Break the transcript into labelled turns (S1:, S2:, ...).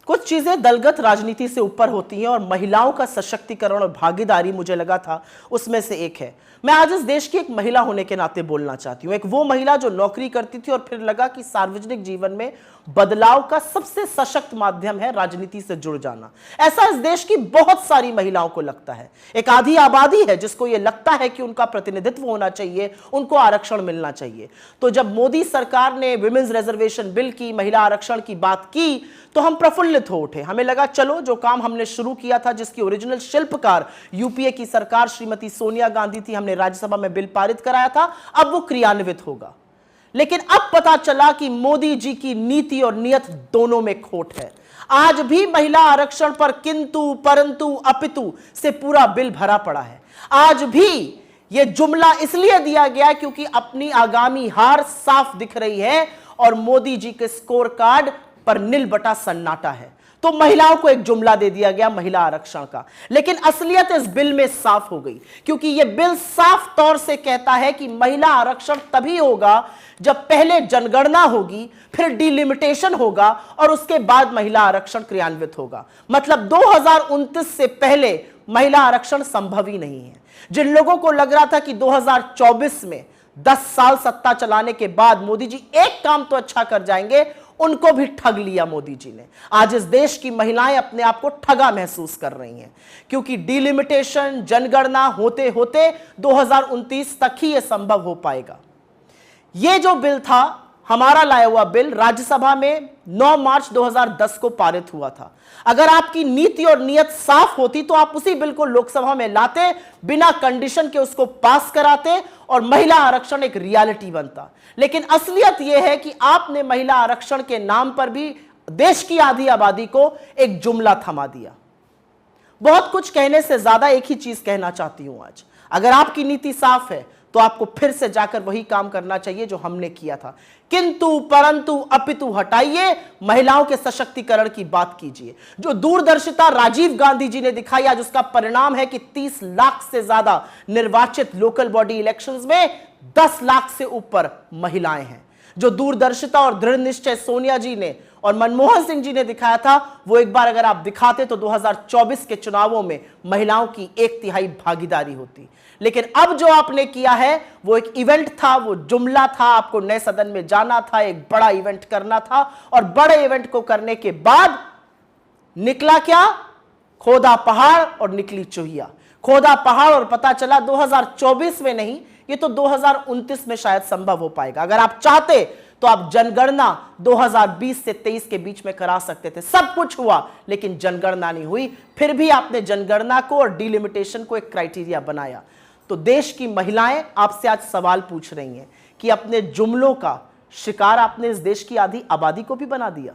S1: कुछ चीजें दलगत राजनीति से ऊपर होती हैं और महिलाओं का सशक्तिकरण और भागीदारी मुझे लगा था उसमें से एक है। मैं आज इस देश की एक महिला होने के नाते बोलना चाहती हूं, एक वो महिला जो नौकरी करती थी और फिर लगा कि सार्वजनिक जीवन में बदलाव का सबसे सशक्त माध्यम है राजनीति से जुड़ जाना। ऐसा इस देश की बहुत सारी महिलाओं को लगता है। एक आधी आबादी है जिसको यह लगता है कि उनका प्रतिनिधित्व होना चाहिए, उनको आरक्षण मिलना चाहिए। तो जब मोदी सरकार ने विमेंस रिजर्वेशन बिल की, महिला आरक्षण की बात की, तो हम प्रफुल्लित हो उठे। हमें लगा चलो जो काम हमने शुरू किया था, जिसकी ओरिजिनल शिल्पकार यूपीए की सरकार श्रीमती सोनिया गांधी थी, हमने राज्यसभा में बिल पारित कराया था, अब वो क्रियान्वित होगा। लेकिन अब पता चला कि मोदी जी की नीति और नियत दोनों में खोट है। आज भी महिला आरक्षण पर किंतु परंतु अपितु से पूरा बिल भरा पड़ा है। आज भी यह जुमला इसलिए दिया गया क्योंकि अपनी आगामी हार साफ दिख रही है और मोदी जी के स्कोर कार्ड पर नील बटा सन्नाटा है। तो महिलाओं को एक जुमला दे दिया गया महिला आरक्षण का, लेकिन असलियत इस बिल में साफ हो गई, क्योंकि यह बिल साफ तौर से कहता है कि महिला आरक्षण तभी होगा जब पहले जनगणना होगी, फिर डिलिमिटेशन होगा और उसके बाद महिला आरक्षण क्रियान्वित होगा। मतलब 2029 से पहले महिला आरक्षण संभव ही नहीं है। जिन लोगों को लग रहा था कि 2024 में 10 साल सत्ता चलाने के बाद मोदी जी एक काम तो अच्छा कर जाएंगे, उनको भी ठग लिया मोदी जी ने। आज इस देश की महिलाएं अपने आप को ठगा महसूस कर रही हैं, क्योंकि डिलिमिटेशन, जनगणना होते होते 2029 तक ही यह संभव हो पाएगा। यह जो बिल था, हमारा लाया हुआ बिल, राज्यसभा में 9 मार्च 2010 को पारित हुआ था। अगर आपकी नीति और नियत साफ होती तो आप उसी बिल को लोकसभा में लाते, बिना कंडीशन के उसको पास कराते और महिला आरक्षण एक रियलिटी बनता। लेकिन असलियत यह है कि आपने महिला आरक्षण के नाम पर भी देश की आधी आबादी को एक जुमला थमा दिया। बहुत कुछ कहने से ज्यादा एक ही चीज कहना चाहती हूं आज। अगर आपकी नीति साफ है तो आपको फिर से जाकर वही काम करना चाहिए जो हमने किया था। किंतु परंतु अपितु हटाइए, महिलाओं के सशक्तिकरण की बात कीजिए। जो दूरदर्शिता राजीव गांधी जी ने दिखाई, आज उसका परिणाम है कि 30 लाख से ज्यादा निर्वाचित लोकल बॉडी इलेक्शंस में 10 लाख से ऊपर महिलाएं हैं। जो दूरदर्शिता और दृढ़ निश्चय सोनिया जी ने और मनमोहन सिंह जी ने दिखाया था, वो एक बार अगर आप दिखाते तो 2024 के चुनावों में महिलाओं की 1/3 भागीदारी होती। लेकिन अब जो आपने किया है वो एक इवेंट था, वो जुमला था। आपको नए सदन में जाना था, एक बड़ा इवेंट करना था, और बड़े इवेंट को करने के बाद निकला क्या? खोदा पहाड़ और निकली चूहिया। खोदा पहाड़ और पता चला 2024 में नहीं, ये तो 2029 में शायद संभव हो पाएगा। अगर आप चाहते तो आप जनगणना 2020 से 23 के बीच में करा सकते थे। सब कुछ हुआ लेकिन जनगणना नहीं हुई। फिर भी आपने जनगणना को और डिलिमिटेशन को एक क्राइटेरिया बनाया। तो देश की महिलाएं आपसे आज सवाल पूछ रही हैं कि अपने जुमलों का शिकार आपने इस देश की आधी आबादी को भी बना दिया।